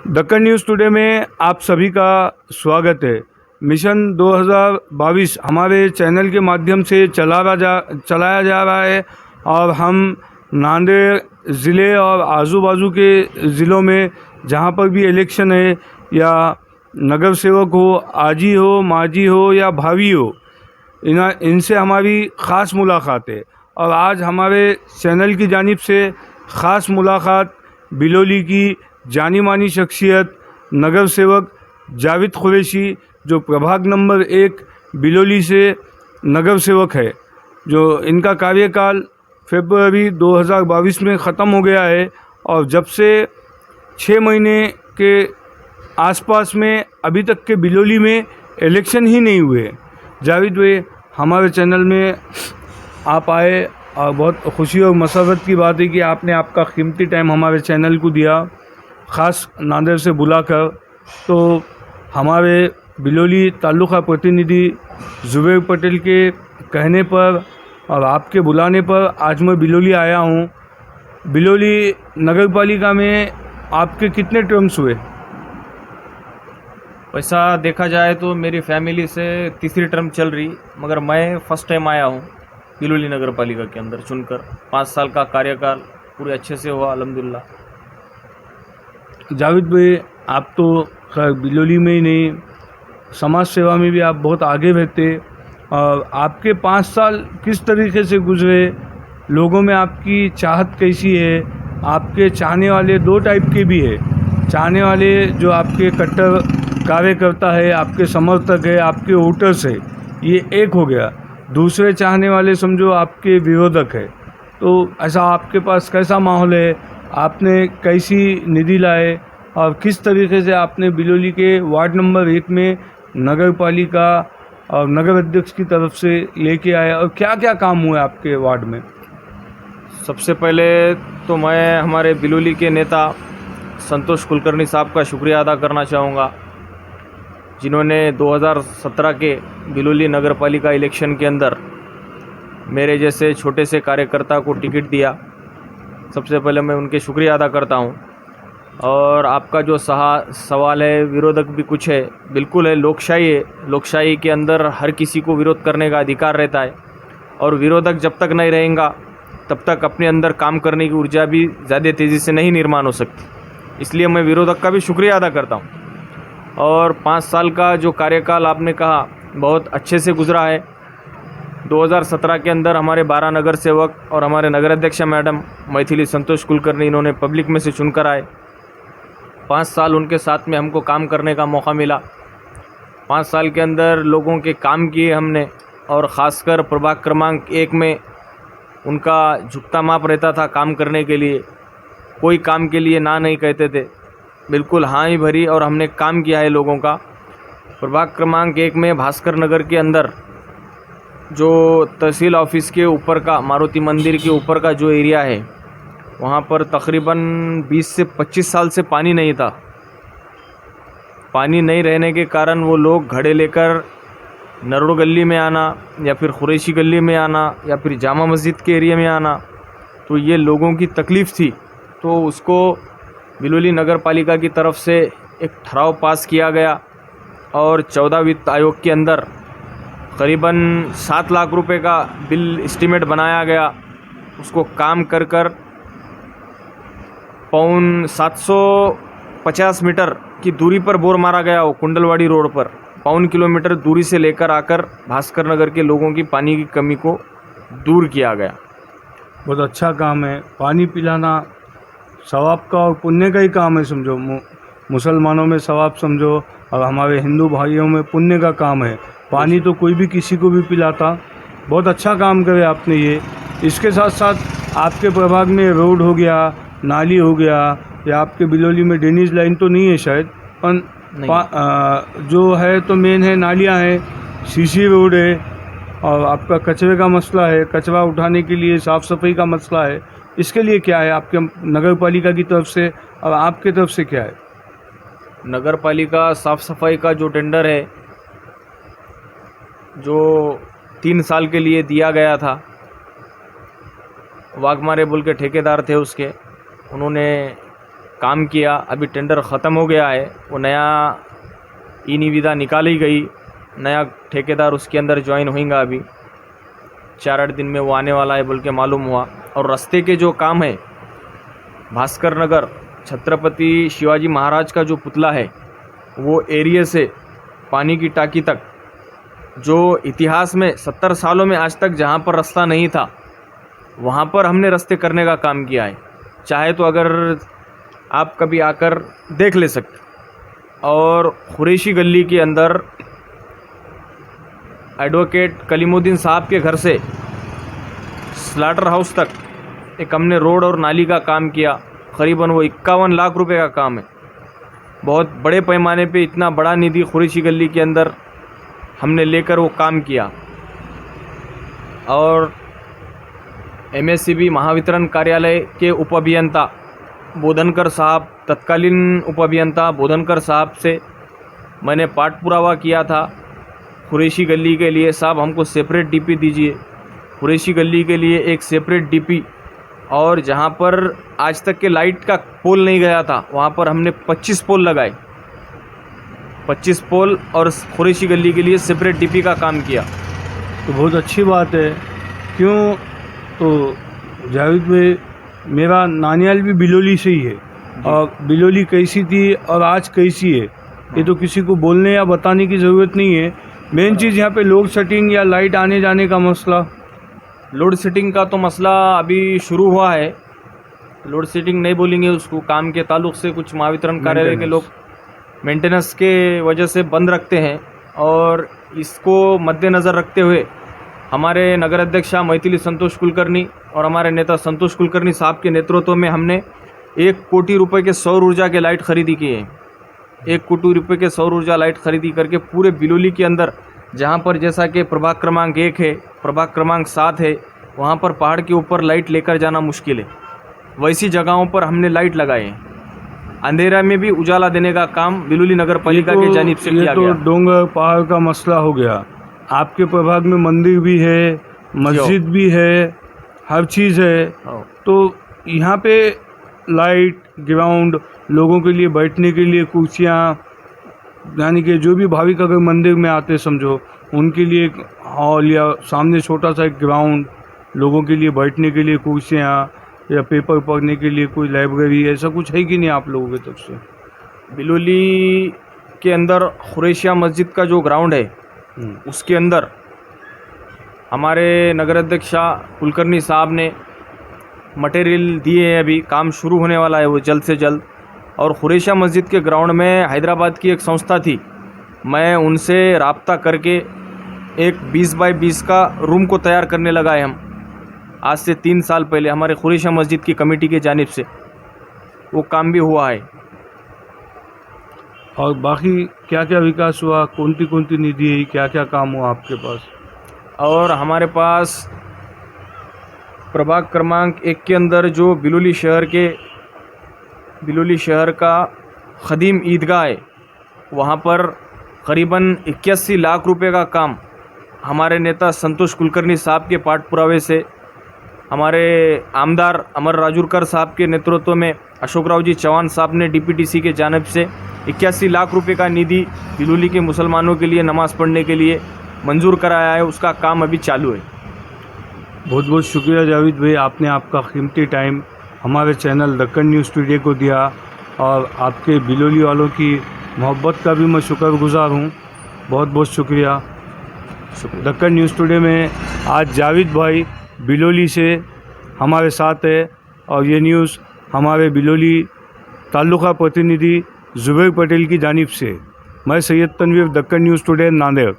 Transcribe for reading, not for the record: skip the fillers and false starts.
Deccan news today में आप सभी का स्वागत है। मिशन 2022 हमारे चैनल के माध्यम से चलाया जा रहा है और हम नांदेड़ ज़िले और आजू बाजू के ज़िलों में जहां पर भी इलेक्शन है या नगर सेवक हो, आजी हो, माजी हो या भाभी हो, इनसे हमारी ख़ास मुलाकात है। और आज हमारे चैनल की जानिब से ख़ास मुलाकात बिलोली की जानी मानी शख्सियत नगर सेवक जावेद कुरैशी, जो प्रभाग नंबर 1 बिलोली से नगर सेवक है, जो इनका कार्यकाल फरवरी 2022 में ख़त्म हो गया है और जब से 6 महीने के आसपास में अभी तक के बिलोली में इलेक्शन ही नहीं हुए। जावेद भाई, हमारे चैनल में आप आए और बहुत खुशी और मसरत की बात है कि आपने आपका कीमती टाइम हमारे चैनल को दिया, ख़ास नांदेड़ से बुलाकर। तो हमारे बिलोली तालुका प्रतिनिधि जुबैर पटेल के कहने पर और आपके बुलाने पर आज मैं बिलोली आया हूँ। बिलोली नगर पालिका में आपके कितने टर्म्स हुए? वैसा देखा जाए तो मेरी फैमिली से तीसरी टर्म चल रही, मगर मैं फर्स्ट टाइम आया हूँ बिलोली नगर पालिका के अंदर चुनकर। 5 साल का कार्यकाल पूरे अच्छे से हुआ अल्हम्दुलिल्लाह। जावेद भाई, आप तो खैर बिलोली में ही नहीं, समाज सेवा में भी आप बहुत आगे रहते और आपके 5 साल किस तरीके से गुजरे, लोगों में आपकी चाहत कैसी है? आपके चाहने वाले 2 टाइप के भी है। चाहने वाले जो आपके कट्टर कार्यकर्ता है, आपके समर्थक है, आपके वोटर्स है, ये एक हो गया। दूसरे चाहने वाले समझो आपके विरोधक है। तो ऐसा आपके पास कैसा माहौल है? आपने कैसी निधि लाए और किस तरीके से आपने बिलोली के वार्ड नंबर 1 में नगर पालिका और नगर अध्यक्ष की तरफ से लेके आए और क्या क्या काम हुए आपके वार्ड में? सबसे पहले तो मैं हमारे बिलोली के नेता संतोष कुलकर्णी साहब का शुक्रिया अदा करना चाहूँगा, जिन्होंने 2017 के बिलोली नगर पालिका इलेक्शन के अंदर मेरे जैसे छोटे से कार्यकर्ता को टिकट दिया। सबसे पहले मैं उनके शुक्रिया अदा करता हूं। और आपका जो सवाल है, विरोधक भी कुछ है, बिल्कुल है। लोकशाही है, लोकशाही के अंदर हर किसी को विरोध करने का अधिकार रहता है और विरोधक जब तक नहीं रहेगा तब तक अपने अंदर काम करने की ऊर्जा भी ज़्यादा तेज़ी से नहीं निर्माण हो सकती। इसलिए मैं विरोधक का भी शुक्रिया अदा करता हूँ। और 5 साल का जो कार्यकाल आपने कहा बहुत अच्छे से गुजरा है। 2017 के अंदर हमारे 12 नगर सेवक और हमारे नगर अध्यक्ष मैडम मैथिली संतोष कुलकर्णी, इन्होंने पब्लिक में से चुनकर आए। 5 साल उनके साथ में हमको काम करने का मौका मिला। 5 साल के अंदर लोगों के काम किए हमने, और ख़ासकर प्रभाग क्रमांक 1 में उनका झुकता माप रहता था काम करने के लिए। कोई काम के लिए ना नहीं कहते थे, बिल्कुल हाँ ही भरी और हमने काम किया है लोगों का। प्रभाग क्रमांक 1 में भास्कर नगर के अंदर जो तहसील ऑफिस के ऊपर का, मारुति मंदिर के ऊपर का जो एरिया है, वहाँ पर तकरीबन 20 से 25 साल से पानी नहीं था। पानी नहीं रहने के कारण वो लोग घड़े लेकर नरोड़ गली में आना या फिर कुरैशी गली में आना या फिर जामा मस्जिद के एरिया में आना, तो ये लोगों की तकलीफ़ थी। तो उसको बिलोली नगर पालिका की तरफ से एक ठराव पास किया गया और 14 वित्त आयोग के अंदर करीबन 7 लाख रुपए का बिल एस्टीमेट बनाया गया। उसको काम कर कर पौन 750 मीटर की दूरी पर बोर मारा गया। वो कुंडलवाड़ी रोड पर 1 किलोमीटर दूरी से लेकर आकर भास्कर नगर के लोगों की पानी की कमी को दूर किया गया। बहुत अच्छा काम है। पानी पिलाना सवाब का और पुण्य का ही काम है समझो। मुसलमानों में सवाब समझो और हमारे हिंदू भाइयों में पुण्य का काम है। पानी तो कोई भी किसी को भी पिलाता। बहुत अच्छा काम करे आपने ये। इसके साथ साथ आपके प्रभाग में रोड हो गया, नाली हो गया, या आपके बिलोली में ड्रेनेज लाइन तो नहीं है शायद, पर जो है तो मेन है नालियाँ हैं, सीसी रोड है और आपका कचरे का मसला है, कचरा उठाने के लिए साफ़ सफाई का मसला है। इसके लिए क्या है आपके नगर पालिका की तरफ से और आपके तरफ से क्या है? नगर पालिका साफ़ सफाई का जो टेंडर है, जो 3 साल के लिए दिया गया था, वाघमारे बोल के ठेकेदार थे उसके, उन्होंने काम किया। अभी टेंडर ख़त्म हो गया है, वो नया ई निविदा निकाली गई, नया ठेकेदार उसके अंदर ज्वाइन होएगा। अभी 4-8 दिन में वो आने वाला है बोल के मालूम हुआ। और रास्ते के जो काम है, भास्कर नगर छत्रपति शिवाजी महाराज का जो पुतला है, वो एरिया से पानी की टाकी तक, जो इतिहास में 70 सालों में आज तक जहाँ पर रास्ता नहीं था, वहाँ पर हमने रास्ते करने का काम किया है। चाहे तो अगर आप कभी आकर देख ले सकते। और कुरैशी गली के अंदर एडवोकेट कलीमुद्दीन साहब के घर से स्लाटर हाउस तक एक हमने रोड और नाली का काम किया। करीबन वो 51 लाख रुपए का काम है। बहुत बड़े पैमाने पे इतना बड़ा निधि कुरैशी गली के अंदर हमने लेकर वो काम किया। और MSCB महावितरण कार्यालय के उप अभियंता बोधनकर साहब, तत्कालीन उप अभियंता बोधनकर साहब से मैंने पाठ पुरावा किया था कुरैशी गली के लिए। साहब हमको सेपरेट DP दीजिए, कुरैशी गली के लिए एक सेपरेट DP। और जहाँ पर आज तक के लाइट का पोल नहीं गया था, वहाँ पर हमने 25 पोल लगाए, 25 पोल, और कुरैशी गली के लिए सेपरेट DP का काम किया। तो बहुत अच्छी बात है। क्यों तो जावेद भाई, मेरा नानियाल भी बिलोली से ही है, और बिलोली कैसी थी और आज कैसी है ये तो किसी को बोलने या बताने की ज़रूरत नहीं है। मेन चीज़ यहाँ पे लोड सेटिंग या लाइट आने जाने का मसला। लोड सेटिंग का तो मसला अभी शुरू हुआ है। लोड सेटिंग नहीं बोलेंगे उसको, काम के ताल्लुक से कुछ महावितरण कार्यालय के लोग मेंटेनेंस के वजह से बंद रखते हैं। और इसको मद्देनज़र रखते हुए हमारे नगर अध्यक्ष मैथिली संतोष कुलकर्णी और हमारे नेता संतोष कुलकर्णी साहब के नेतृत्व में हमने 1 कोटी रुपए के सौर ऊर्जा के लाइट खरीदी की है। 1 कोटी रुपए के सौर ऊर्जा लाइट खरीदी करके पूरे बिलोली के अंदर, जहाँ पर जैसा कि प्रभाग क्रमांक 1 है, प्रभाग क्रमांक 7 है, वहाँ पर पहाड़ के ऊपर लाइट लेकर जाना मुश्किल है, वैसी जगहों पर हमने लाइट लगाए हैं। अंधेरा में भी उजाला देने का काम बिलोली नगर पालिका की जानिब से किया गया। डोंगर पहाड़ का मसला हो गया। आपके प्रभाग में मंदिर भी है, मस्जिद भी है, हर चीज़ है, तो यहाँ पे लाइट, ग्राउंड, लोगों के लिए बैठने के लिए कुर्सियाँ, यानी कि जो भी भाविक अगर मंदिर में आते समझो, उनके लिए एक हॉल या सामने छोटा सा एक ग्राउंड, लोगों के लिए बैठने के लिए कुर्सियाँ या पेपर पढ़ने के लिए कोई लाइब्रेरी, ऐसा कुछ है कि नहीं आप लोगों की तरफ से? बिलोली के अंदर कुरैशिया मस्जिद का जो ग्राउंड है, उसके अंदर हमारे नगर अध्यक्ष कुलकर्णी साहब ने मटेरियल दिए हैं। अभी काम शुरू होने वाला है वो जल्द से जल्द। और कुरैशिया मस्जिद के ग्राउंड में हैदराबाद की एक संस्था थी, मैं उनसे राब्ता करके एक 20 बाई 20 का रूम को तैयार करने लगा है। हम आज से 3 साल पहले हमारे कुरैशिया मस्जिद की कमेटी के जानिब से वो काम भी हुआ है। और बाकी क्या क्या विकास हुआ, कौन सी निधि है, क्या क्या काम हुआ आपके पास? और हमारे पास प्रभाग क्रमांक 1 के अंदर जो बिलोली शहर का ख़दीम ईदगाह है, वहाँ पर करीबन 81 लाख रुपए का काम हमारे नेता संतोष कुलकर्णी साहब के पाठ पुरावे से, हमारे आमदार अमर राजूरकर साहब के नेतृत्व में अशोकराव जी चौहान साहब ने DPTC के जानिब से 81 लाख रुपए का निधि बिलोली के मुसलमानों के लिए नमाज़ पढ़ने के लिए मंजूर कराया है। उसका काम अभी चालू है। बहुत बहुत शुक्रिया जावेद भाई, आपने आपका कीमती टाइम हमारे चैनल दक्कन न्यूज़ टुडे को दिया, और आपके बिलोली वालों की मोहब्बत का भी मैं शुक्रगुजार हूँ। बहुत बहुत शुक्रिया। दक्कन न्यूज़ टुडे में आज जावेद भाई बिलोली से हमारे साथ है, और ये न्यूज़ हमारे बिलोली ताल्लुका प्रतिनिधि जुबैर पटेल की जानिब से। मैं सैयद तनवीर, दक्कन न्यूज़ टुडे, नांदेड़।